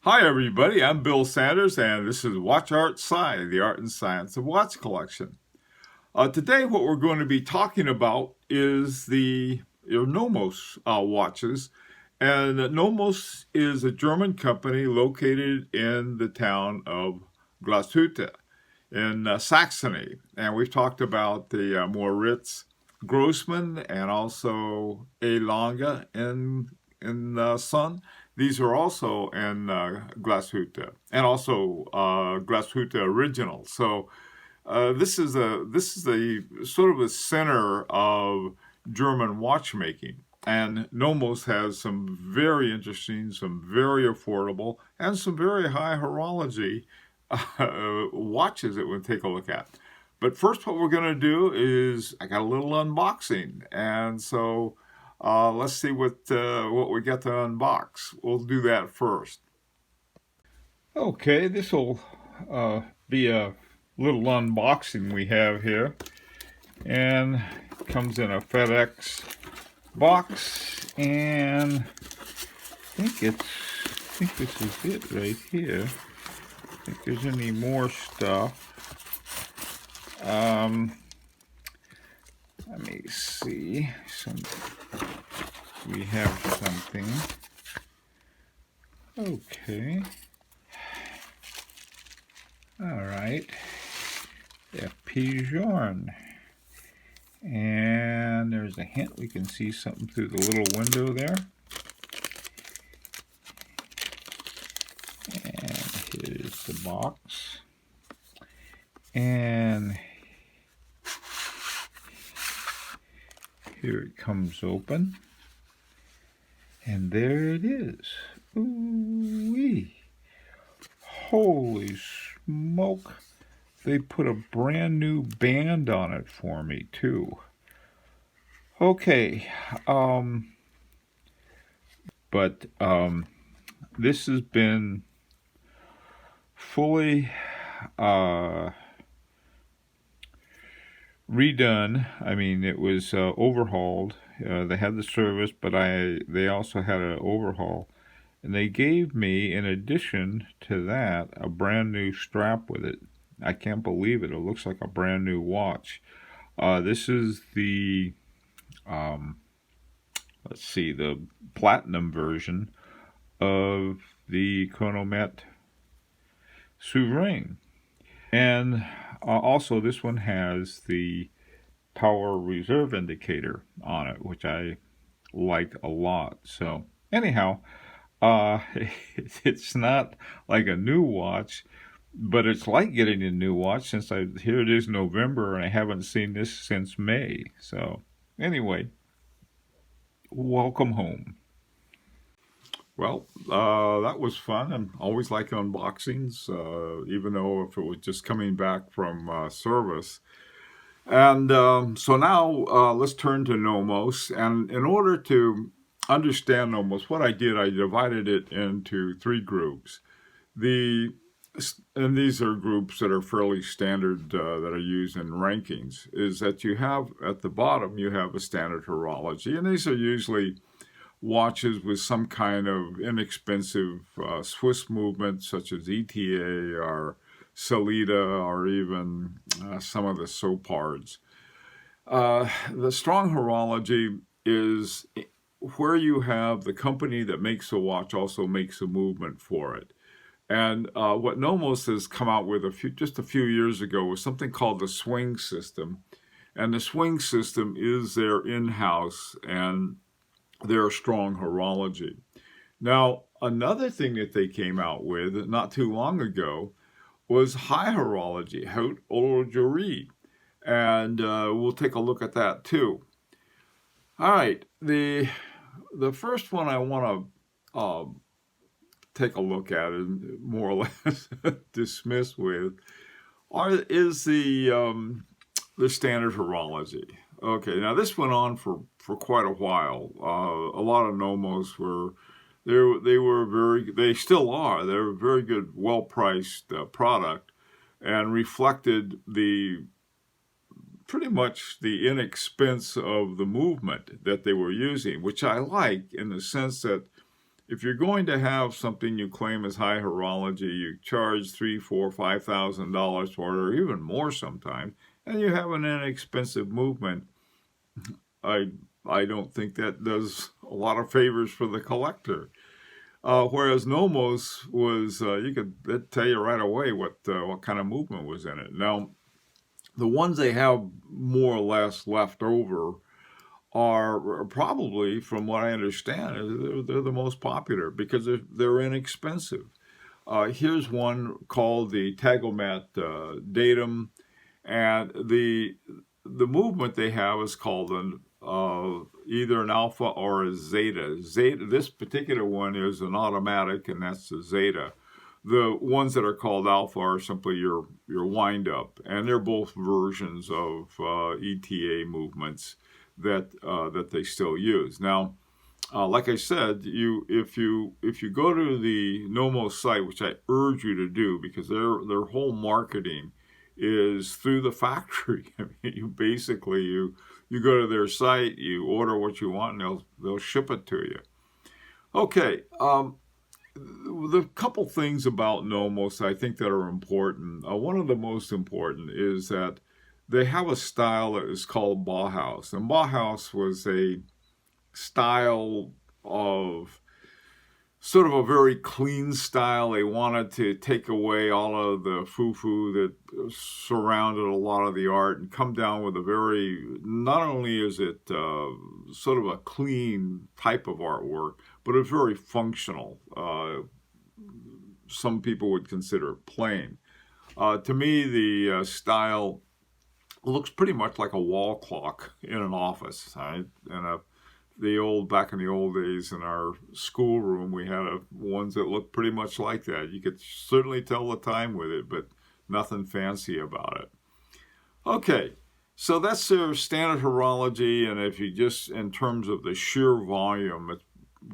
Hi everybody, I'm Bill Sanders and this is Watch Art Sci, the art and science of watch collection. Today what we're going to be talking about is the NOMOS watches. And NOMOS is a German company located in the town of Glashütte in Saxony. And we've talked about the Moritz Grossman and also A. Lange in Sun. These are also in Glashütte and also Glashütte Original. So this is a sort of a center of German watchmaking. And Nomos has some very interesting, some very affordable, and some very high horology watches that we'll take a look at. But first, what we're going to do is I got a little unboxing, and so let's see what we got to unbox. We'll do that first. Okay, this will be a little unboxing we have here, and it comes in a FedEx box, and I think this is it right here. I think there's any more stuff. Let me see. We have something. Okay. All right. A pigeon. And there's a hint. We can see something through the little window there. And here's the box. And here it comes open. And there it is. Ooh-wee. Holy smoke. They put a brand new band on it for me, too. Okay. But this has been fully redone. I mean, it was overhauled. They had the service, but they also had an overhaul. And they gave me, in addition to that, a brand new strap with it. I can't believe it. It looks like a brand new watch. This is the, let's see, the platinum version of the Chronomet Souverain. And also this one has the power reserve indicator on it, which I liked a lot. So anyhow, it's not like a new watch, but it's like getting a new watch since here it is November and I haven't seen this since May. So anyway, welcome home. Well, that was fun. I always like unboxings, even though if it was just coming back from service. And so now let's turn to Nomos. And in order to understand Nomos, what I did, I divided it into three groups. And these are groups that are fairly standard that are used in rankings, is that you have at the bottom, you have a standard horology. And these are usually watches with some kind of inexpensive Swiss movement, such as ETA or Sellita or even some of the Sopards. The strong horology is where you have the company that makes the watch also makes a movement for it. And what Nomos has come out with just a few years ago was something called the swing system. And the swing system is their in-house and their strong horology. Now, another thing that they came out with not too long ago was high horology, haute horlogerie. And we'll take a look at that too. All right, the first one I want to take a look at and more or less dismiss with is the standard horology. Okay, now this went on for quite a while. A lot of Nomos they still are. They're a very good, well-priced product, and reflected pretty much the inexpense of the movement that they were using, which I like in the sense that if you're going to have something you claim is high horology, you charge $3, $4, $5,000 for it, or even more sometimes, and you have an inexpensive movement, I don't think that does a lot of favors for the collector. Whereas Nomos was, they'd tell you right away what kind of movement was in it. Now, the ones they have more or less left over are probably, from what I understand, they're the most popular because they're inexpensive. Here's one called the Tagomat Datum, and the movement they have is called either an alpha or a zeta. Zeta. This particular one is an automatic, and that's the zeta. The ones that are called alpha are simply your wind up, and they're both versions of ETA movements that they still use. Now, like I said, if you go to the Nomos site, which I urge you to do, because their whole marketing is through the factory. I mean, you go to their site, you order what you want, and they'll ship it to you. Okay, the couple things about Nomos I think that are important. One of the most important is that they have a style that is called Bauhaus, and Bauhaus was a style of sort of a very clean style. They wanted to take away all of the foo-foo that surrounded a lot of the art and come down with not only is it sort of a clean type of artwork, but it's very functional. Some people would consider it plain. To me, the style looks pretty much like a wall clock in an office, right? Back in the old days in our schoolroom, we had ones that looked pretty much like that. You could certainly tell the time with it, but nothing fancy about it. Okay, so that's their standard horology, and if you just, in terms of the sheer volume, it's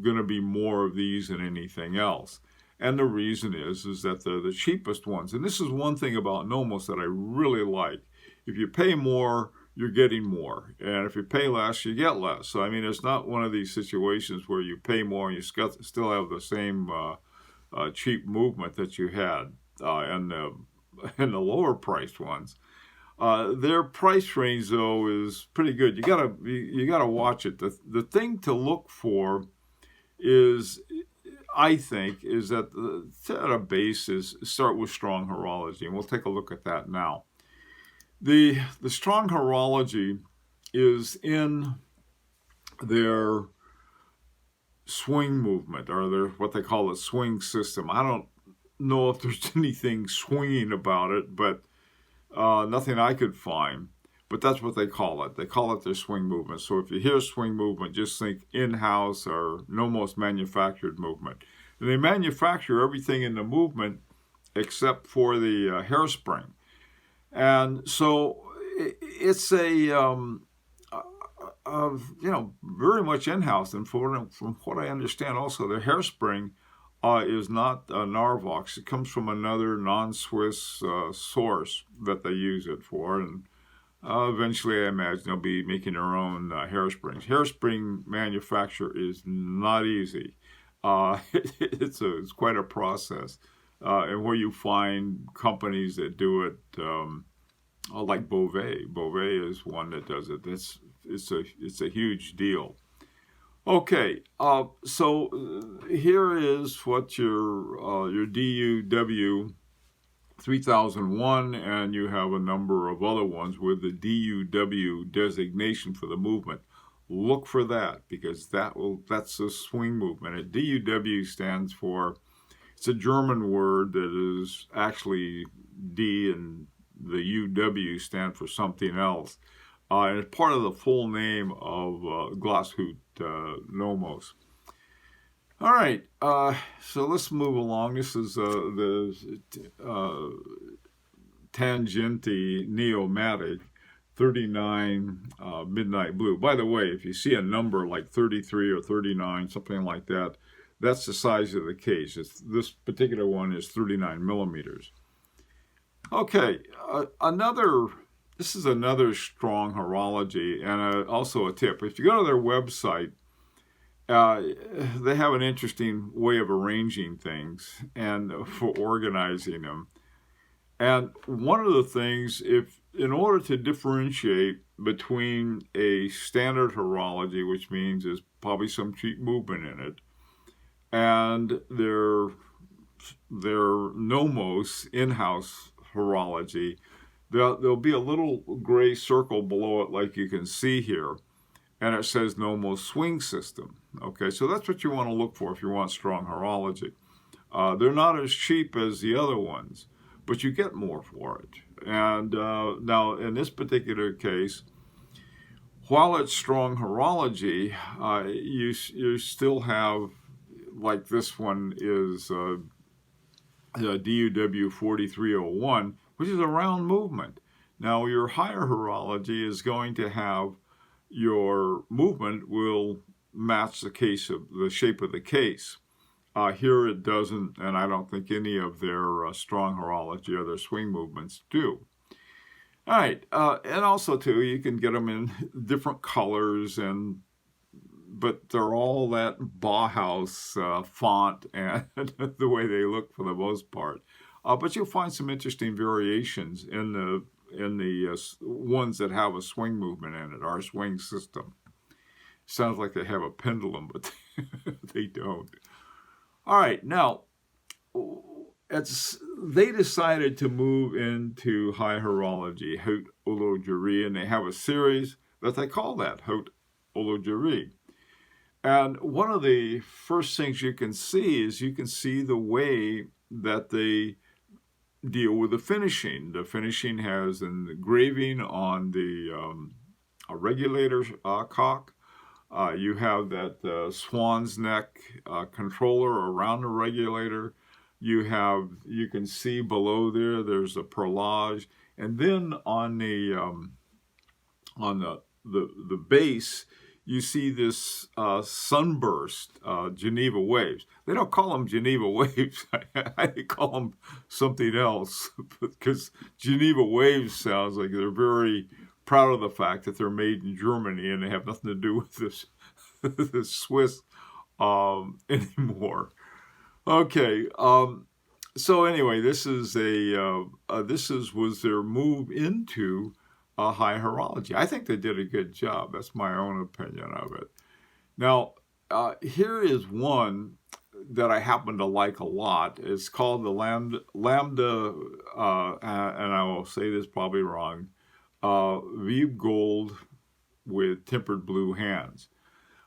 going to be more of these than anything else. And the reason is that they're the cheapest ones. And this is one thing about Nomos that I really like. If you pay more, you're getting more. And if you pay less, you get less. So, I mean, it's not one of these situations where you pay more and you still have the same cheap movement that you had in the lower priced ones. Their price range, though, is pretty good. You gotta watch it. The thing to look for is, I think, is that at a base is start with strong horology, and we'll take a look at that now. The strong horology is in their swing movement, or their what they call a swing system. I don't know if there's anything swinging about it, but nothing I could find. But that's what they call it. They call it their swing movement. So if you hear swing movement, just think in-house or Nomos manufactured movement. And they manufacture everything in the movement except for the hairspring. And so it's very much in-house. And from what I understand also, the hairspring is not a Narvox. It comes from another non-Swiss source that they use it for. And eventually, I imagine they'll be making their own hairsprings. Hairspring manufacture is not easy. It's quite a process. And where you find companies that do it, like Beauvais. Beauvais is one that does it. It's a huge deal. Okay, so here is what your DUW 3001, and you have a number of other ones with the DUW designation for the movement. Look for that, because that's a swing movement. And DUW stands for, it's a German word that is actually D, and the UW stand for something else. And it's part of the full name of Glashütte Nomos. All right, so let's move along. This is the Tangenti Neomatic 39 Midnight Blue. By the way, if you see a number like 33 or 39, something like that, that's the size of the case. This particular one is 39 millimeters. Okay, this is another strong horology, and also a tip. If you go to their website, uh, they have an interesting way of arranging things and for organizing them. And one of the things, if in order to differentiate between a standard horology, which means there's probably some cheap movement in it, and their NOMOS in-house horology, there'll be a little gray circle below it like you can see here, and it says NOMOS swing system. Okay, so that's what you want to look for if you want strong horology. They're not as cheap as the other ones, but you get more for it. And now, in this particular case, while it's strong horology, you still have, like this one is DUW 4301, which is a round movement. Now, your higher horology is going to have your movement will match the case of the shape of the case. Here it doesn't, and I don't think any of their strong horology or their swing movements do. All right, and also too, you can get them in different colors, but they're all that Bauhaus font and the way they look for the most part. But you'll find some interesting variations in the ones that have a swing movement in it, our swing system. Sounds like they have a pendulum, but they don't. All right, now, they decided to move into high horology, haute horlogerie, and they have a series that they call that, haute horlogerie. And one of the first things you can see is you can see the way that they deal with the finishing. The finishing has an engraving on the regulator cock. You have that swan's neck controller around the regulator. You can see below there's a perlage, and then on the base, you see this sunburst Geneva waves. They don't call them Geneva waves. I call them something else because Geneva waves sounds like they're very proud of the fact that they're made in Germany and they have nothing to do with the Swiss anymore. Okay, so anyway, this was their move into high horology. I think they did a good job. That's my own opinion of it. Now, here is one that I happen to like a lot. It's called the Lambda, and I will say this probably wrong, Vibe Gold with tempered blue hands.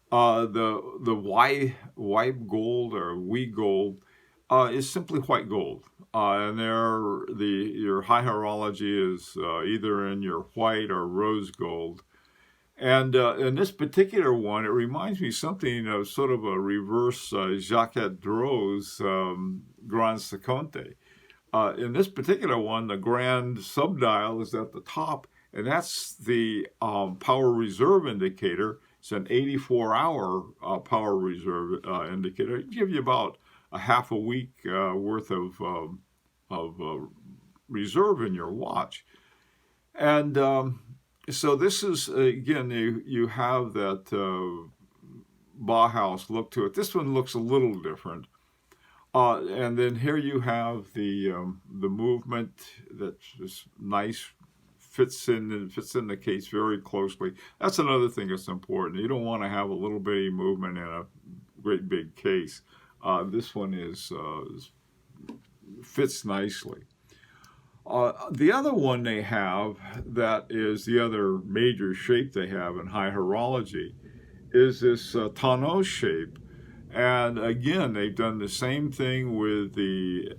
The Wibe Gold or We Gold is simply white gold. And your high horology is either in your white or rose gold. And in this particular one, it reminds me something of sort of a reverse Jacquet Droz Grand Seconte. In this particular one, the grand subdial is at the top, and that's the power reserve indicator. It's an 84-hour power reserve indicator. It gives you about a half a week worth of reserve in your watch. And so this is, again, you have that Bauhaus look to it. This one looks a little different. And then here you have the movement that's just nice, fits in the case very closely. That's another thing that's important. You don't want to have a little bitty movement in a great big case. This one fits nicely. The other one they have that is the other major shape they have in high horology is this tonneau shape. And again, they've done the same thing with the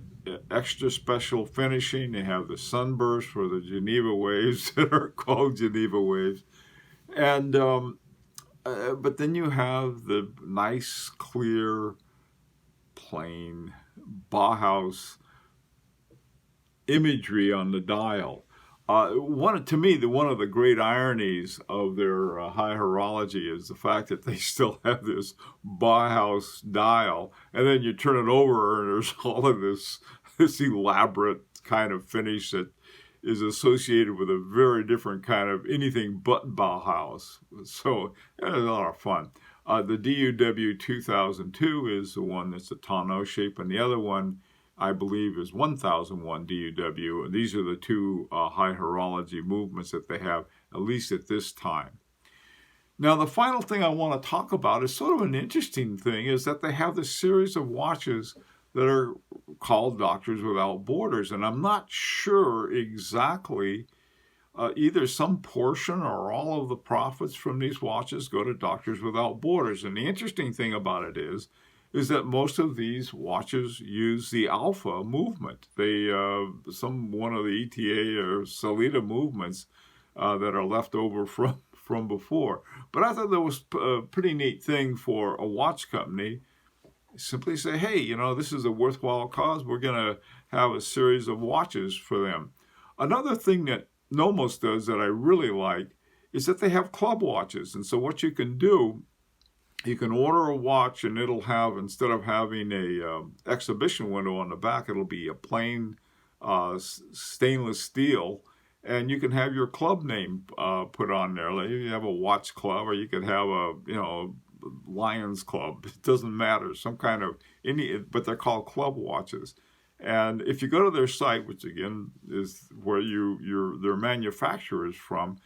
extra special finishing. They have the sunburst for the Geneva waves that are called Geneva waves. And but then you have the nice, clear, plain Bauhaus imagery on the dial. One of the great ironies of their high horology is the fact that they still have this Bauhaus dial, and then you turn it over and there's all of this elaborate kind of finish that is associated with a very different kind of anything but Bauhaus. So it's a lot of fun. The DUW 2002 is the one that's a tonneau shape, and the other one, I believe, is 1001 DUW. And these are the two high horology movements that they have, at least at this time. Now, the final thing I want to talk about is sort of an interesting thing, is that they have this series of watches that are called Doctors Without Borders. And I'm not sure exactly, either some portion or all of the profits from these watches go to Doctors Without Borders. And the interesting thing about it is that most of these watches use the alpha movement. They one of the ETA or Salida movements that are left over from before. But I thought that was a pretty neat thing for a watch company. Simply say, hey, you know, this is a worthwhile cause. We're going to have a series of watches for them. Another thing that NOMOS does that I really like is that they have club watches. And so what you can do, you can order a watch and it'll have, instead of having a exhibition window on the back, it'll be a plain stainless steel. And you can have your club name put on there. Like you have a watch club, or you could have a, you know, Lions Club. It doesn't matter. Some kind of but they're called club watches. And if you go to their site, which again is where their manufacturer is from,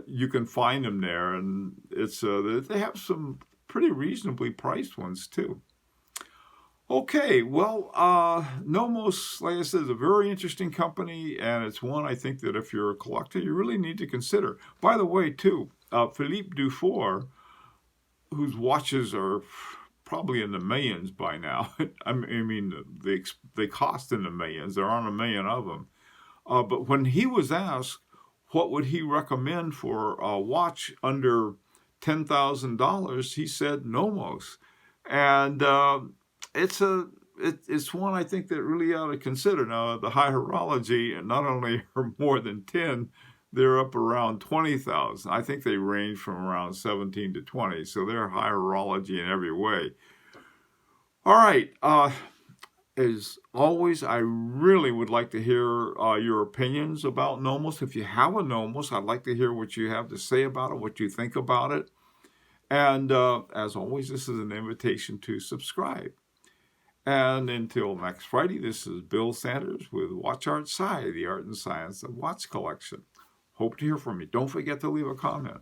you can find them there, and it's they have some pretty reasonably priced ones too. Okay, well, NOMOS, like I said, is a very interesting company, and it's one I think that if you're a collector, you really need to consider. By the way, too, Philippe Dufour, whose watches are probably in the millions by now. I mean, they cost in the millions. There aren't a million of them. But when he was asked what would he recommend for a watch under $10,000, he said NOMOS. And it's one I think that really ought to consider. Now, the high horology, not only are more than 10, they're up around 20,000. I think they range from around 17 to 20, so they're high horology in every way. All right. As always, I really would like to hear your opinions about NOMOS. If you have a NOMOS, I'd like to hear what you have to say about it, what you think about it. And as always, this is an invitation to subscribe. And until next Friday, this is Bill Sanders with Watch Art Sci, the art and science of watch collection. Hope to hear from you. Don't forget to leave a comment.